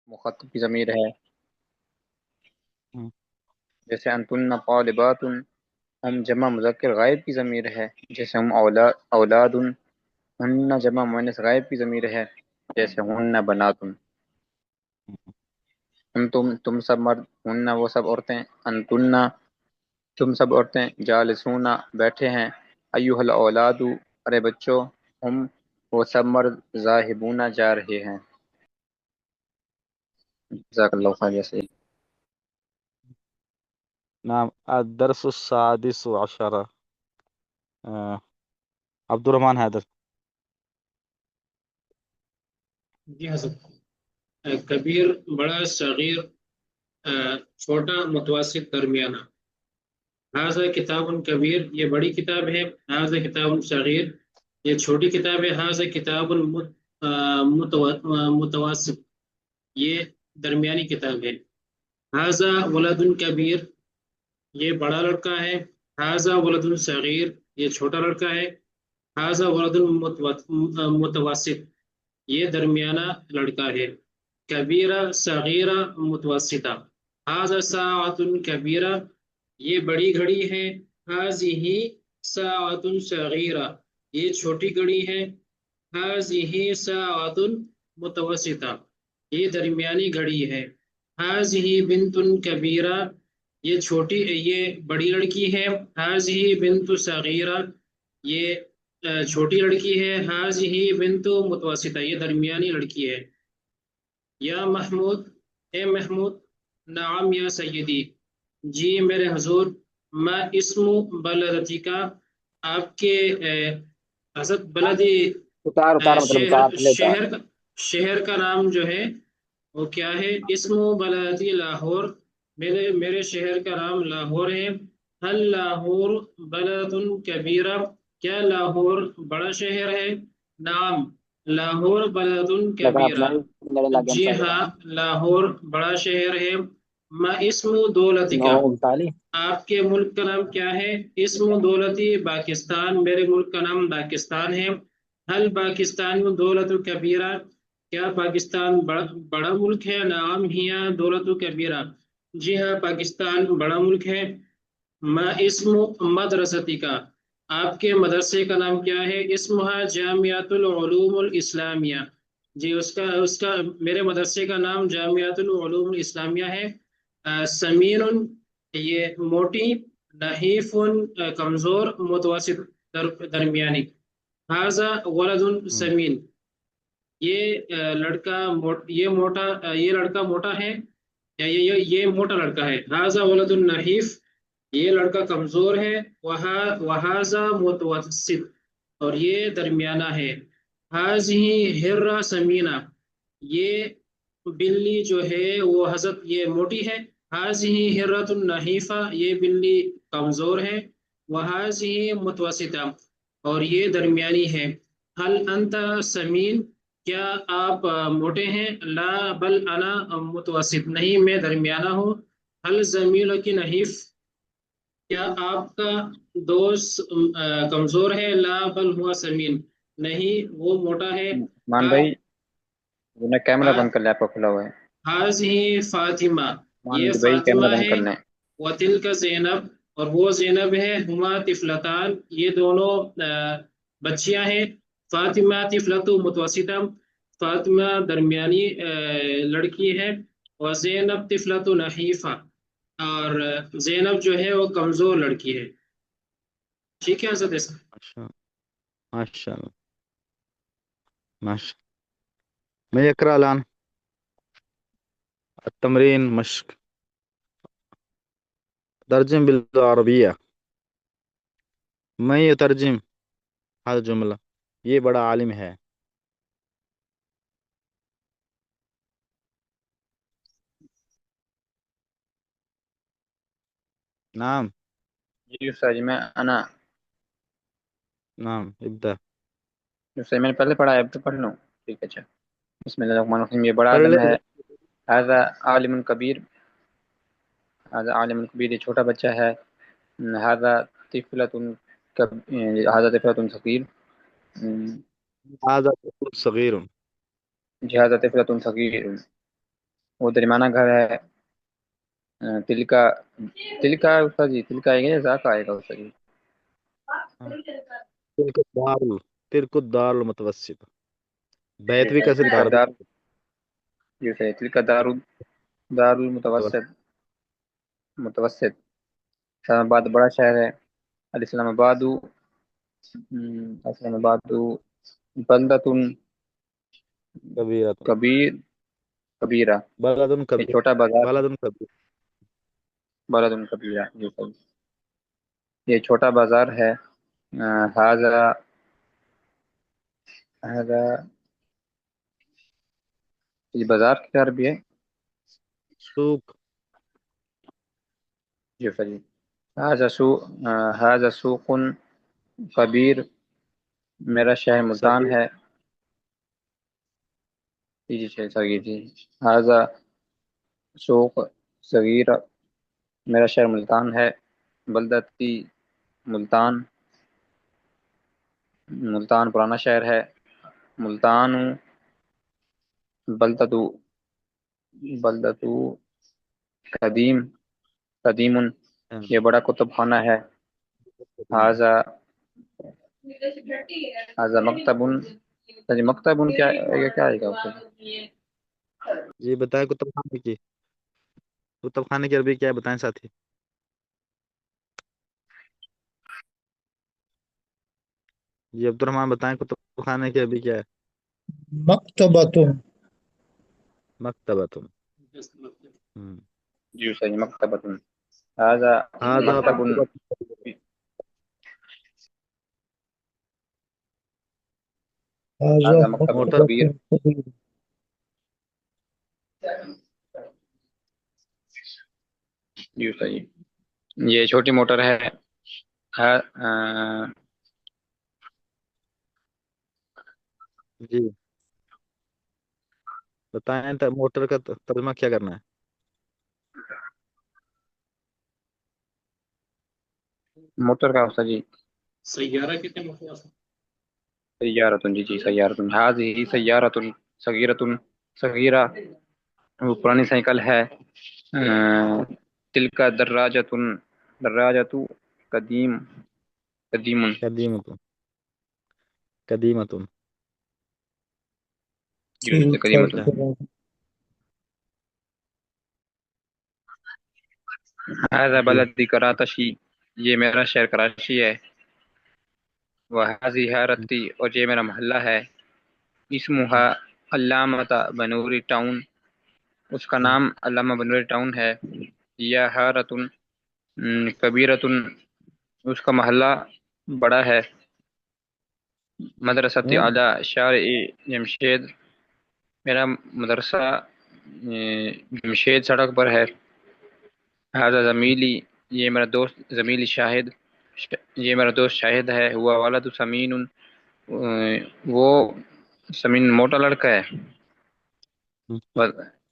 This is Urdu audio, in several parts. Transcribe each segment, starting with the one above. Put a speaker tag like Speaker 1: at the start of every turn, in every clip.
Speaker 1: مخاطب کی ضمیر ہے،
Speaker 2: ہم،
Speaker 1: جیسے انتن طالبات، ہم جمع مذکر غائب کی ضمیر ہے، جیسے ہم اولاد، ہن جمع مؤنث غائب کی ضمیر ہے، جیسے ہن بنات، تم سب مرد، ہن وہ سب عورتیں، انتن تم سب عورتیں، جالسون بیٹھے ہیں، ایھا الاولاد ارے بچوں، ہم وہ سب مرد، ذاہبون جا رہے ہیں۔ جزاک اللہ خیر جیسے
Speaker 2: نعم الدرس السادس عشر عبد الرحمن حیدر۔
Speaker 3: جی حضرت، کبیر بڑا، صغیر چھوٹا، متوسط، درمیانہ۔ ھذا کتاب کبیر، یہ بڑی کتاب ہے۔ ھذا کتاب صغیر، یہ چھوٹی کتاب ہے۔ ھذا کتاب متوسط، یہ درمیانی کتاب ہے۔ ھذا ولد کبیر، یہ بڑا لڑکا ہے۔ ھذا ولد صغیر، یہ چھوٹا لڑکا ہے۔ ھذا ولد متوسط، یہ درمیانہ لڑکا ہے۔ کبیرہ، صغیرہ، متوسطہ۔ ھذا ساعۃ کبیرہ، یہ بڑی گھڑی ہے۔ ھذہ ساعۃ صغیرہ، یہ چھوٹی گھڑی ہے۔ ھذہ ساعۃ متوسطہ، یہ درمیانی گھڑی ہے۔ ھذہ بنت کبیرہ، یہ بڑی لڑکی ہے۔ ھذہ بنت صغیرہ، یہ چھوٹی لڑکی ہے۔ ھذہ بنت متوسطہ، یہ درمیانی لڑکی ہے۔ یا محمود، اے محمود۔ نعم یا سیدی، جی میرے حضور۔ ما اسم بلدتی کا، آپ کے حضرت بلدی
Speaker 1: اتار مطلب اتار پہلے اتار۔
Speaker 3: شہر کا نام جو ہے وہ کیا ہے؟ اسم بلدتی لاہور، میرے شہر کا نام لاہور ہے۔ حل لاہور بلد کبیرہ، کیا لاہور بڑا شہر ہے؟ نعم لاہور بلد کبیرہ، جی ہاں لاہور بڑا شہر ہے۔ ما اسم دولتی کا، آپ کے ملک کا نام کیا ہے؟ اسم دولتی پاکستان، میرے ملک کا نام پاکستان ہے۔ حل پاکستان دولت کبیرہ، کیا پاکستان بڑا ملک ہے؟ نعم ہی دولت کبیرہ، جی ہاں پاکستان بڑا ملک ہے۔ ما اسم مدرستی کا، آپ کے مدرسے کا نام کیا ہے؟ اسمہا جامعۃ العلوم الاسلامیہ، جی اس کا میرے مدرسے کا نام جامعۃ العلوم الاسلامیہ ہے۔ سمین، یہ موٹی، نحیف کمزور، متوسط درمیانی۔ ھذا ولد سمین، یہ لڑکا موٹا ہے، یہ موٹا لڑکا ہے۔ ھذا ولد نحیف، یہ لڑکا کمزور ہے۔ وھذا متوسط، اور یہ درمیانہ ہے۔ ھذہ ھرہ سمینہ، یہ بلی جو ہے وہ حضرت یہ موٹی ہے۔ ھذہ ھرۃ نحیفہ، یہ بلی کمزور ہے۔ وھذہ متوسطہ، اور یہ درمیانی ہے۔ حل انت سمین، کیا آپ موٹے ہیں؟ لا بل انا متوسط، نہیں میں درمیانہ ہوں۔ حل زمیلک نحیف، کیا آپ کا دوست کمزور ہے؟ لا بل ہوا سمین، نہیں وہ موٹا ہے۔
Speaker 1: مان بھائی نے کیمرہ بند کر لیا، آپ کا کھلا ہوا ہے۔
Speaker 3: ھذہ فاطمہ،
Speaker 1: مان
Speaker 3: یہ
Speaker 1: بھائی
Speaker 3: فاطمہ
Speaker 1: کیمرہ بند
Speaker 3: ہے۔
Speaker 1: کر لیں۔
Speaker 3: وتلک زینب، اور وہ زینب ہے۔ ہما طفلتان، یہ دونوں بچیاں ہیں۔ فاطمہ طفلت متوسطہ، فاطمہ درمیانی لڑکی ہے۔ اور زینب طفلت نحیفہ، اور زینب جو ہے وہ کمزور لڑکی ہے۔ ٹھیک ہے حضرت؟
Speaker 2: ماشاء اللہ ماشاء میں يقرأ الآن التمرين مشق ترجم بالعربية میں يترجم هذا الجملة، یہ بڑا عالم ہے۔ نعم
Speaker 1: جی استاد جی، میں انا
Speaker 2: نعم ابدأ،
Speaker 1: جیسے میں نے پہلے پڑھا ہے اب تو پڑھ لوں؟ ٹھیک ہے، اچھا۔ بسم اللہ الرحمن الرحیم، یہ بڑا
Speaker 2: پڑھ
Speaker 1: عالم
Speaker 2: لے۔
Speaker 1: ہے۔ ھذا عالم کبیر، ھذا عالم کبیر، یہ چھوٹا بچہ ہے۔ ھذا طفلۃ ھذا طفلۃ صغیر،
Speaker 2: هذا طفل صغير،
Speaker 1: جی ھذا طفلۃ صغیر، وہ درمیانہ گھر ہے۔ تلکا، تلکا استاد جی، تلکا آئے گا یا ذاک آئے گا استاد جی؟
Speaker 2: ہاں، تلک الدار المتوسط، بیت بھی کیسے
Speaker 1: تلکا
Speaker 2: دار بھی
Speaker 1: دار،
Speaker 2: کیسے؟
Speaker 1: یہ صحیح، تلکا دار المتوسط، متوسط۔ اسلام آباد بڑا شہر ہے۔ الاسلام آباد، اسلام آباد بلدتن
Speaker 2: کبیرۃ،
Speaker 1: کبیر، کبیرہ،
Speaker 2: بلد
Speaker 1: یہ
Speaker 2: کبیر،
Speaker 1: چھوٹا بازار ہے۔
Speaker 2: بلد کبیر۔
Speaker 1: بلدن کبیرہ، یہ صحیح، یہ چھوٹا بازار ہے۔ ہاذا، ہاذا، یہ بازار کی عربی ہے؟
Speaker 2: سوق،
Speaker 1: جی صحیح۔ ہاذا سوق، ہاذا سوق کبیر، میرا شہر ملتان
Speaker 2: صغیر،
Speaker 1: ہے۔ جی جی صحیح جی۔ ہاذا سوق صغیر، میرا شہر ملتان ہے۔ بلدتی ملتان، ملتان پرانا شہر ہے۔ ملتان بلدتو، بلدتو قدیم، قدیم،
Speaker 2: ہاں،
Speaker 1: یہ بڑا کتب خانہ ہے۔ ہاذا، ہاذا مکتب، جی مکتب کیا یہ کیا آئے گا اس میں؟
Speaker 2: یہ بتائیں کتب خانے کی عربی کیا ہے بتائیں ساتھی؟ یہ عبد الرحمن بتائیں کتب خانے کی عربی کیا ہے؟
Speaker 4: مکتبۃ،
Speaker 2: مکتبۃ۔
Speaker 1: جی صحیح، مکتبۃ۔ ہاذا
Speaker 2: هذا
Speaker 1: مکتب،
Speaker 2: مکتبۃ،
Speaker 4: ھذا
Speaker 1: ہاذا مکتب
Speaker 2: موٹر،
Speaker 4: مکتبۃ
Speaker 1: کبیر۔
Speaker 4: کبیر،
Speaker 1: جی صحیح، یہ چھوٹی موٹر ہے۔
Speaker 2: جی بتائیں موٹر کا ترجمہ کیا کرنا ہے؟
Speaker 1: موٹر کا استاد جی؟
Speaker 3: سیارہ کتنے مختلف ہیں؟
Speaker 1: سیارتن، جی جی سیارتن، هذه سیارتن صغیرتن، صغیرہ، وہ پرانی سائیکل ہے۔ تلک دراجتن، دراجت قدیم، قدیم،
Speaker 2: قدیمۃ، قدیمۃ۔
Speaker 4: تلک
Speaker 1: قدیمت۔
Speaker 4: الدراجۃ،
Speaker 1: هذا
Speaker 2: جی
Speaker 1: بلدی کراچی، یہ میرا شہر کراچی ہے۔ وهذه حارتی، اور یہ میرا محلہ ہے۔ اسمها علامت بنوری ٹاؤن، اس کا نام علامہ بنوری ٹاؤن ہے۔ یا حارتن کبیرتن، اس کا محلہ بڑا ہے۔ مدرسۃ اعلی شارع جمشید، میرا مدرسہ جمشید سڑک پر ہے۔ هذا زمیلی، یہ میرا دوست زمیلی شاہد، یہ میرا دوست شاہد ہے۔ ہوا والد سمین، وہ سمین موٹا لڑکا ہے۔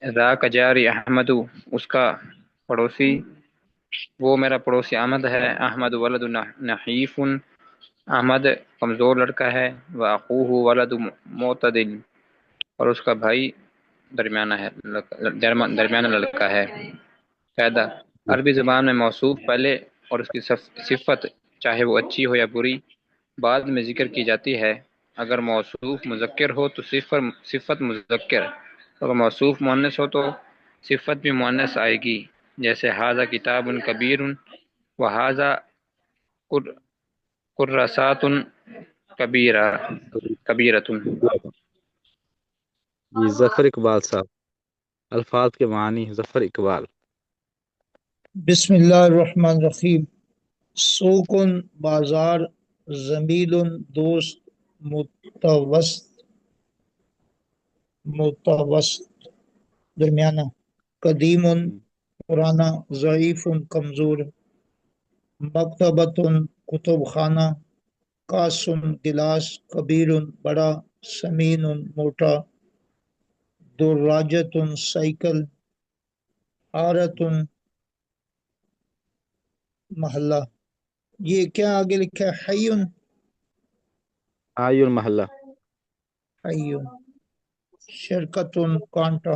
Speaker 1: ذاک جاری احمد، اس کا پڑوسی، وہ میرا پڑوسی احمد ہے۔ احمد ولد نحیف، احمد کمزور لڑکا ہے۔ واخوہ ولد معتدل، اور اس کا بھائی درمیانہ ہے، درمیانہ لڑکا ہے۔ قاعدہ، عربی زبان میں موصوف پہلے اور اس کی صفت چاہے وہ اچھی ہو یا بری بعد میں ذکر کی جاتی ہے۔ اگر موصوف مذکر ہو تو صفت مذکر، اگر موصوف مؤنث ہو تو صفت بھی مؤنث آئے گی، جیسے ھذا کتاب کبیر وھذا کراسات کبیرہ، کبیرۃ۔
Speaker 2: جی ظفر اقبال صاحب، الفاظ کے معنی ظفر اقبال۔
Speaker 4: بسم اللہ الرحمن الرحیم۔ سوق بازار، زمیل دوست، متوسط، متوسط درمیانہ، قدیم پرانا، ضعیف کمزور، مکتبۃ کتب خانہ، کاس گلاس، کبیر بڑا، سمین موٹا، دراجۃ سائیکل، حارۃ محلہ۔ یہ کیا آگے لکھا ہے؟ حیون،
Speaker 2: حی المحلہ،
Speaker 4: حیون، شرکت کانٹا،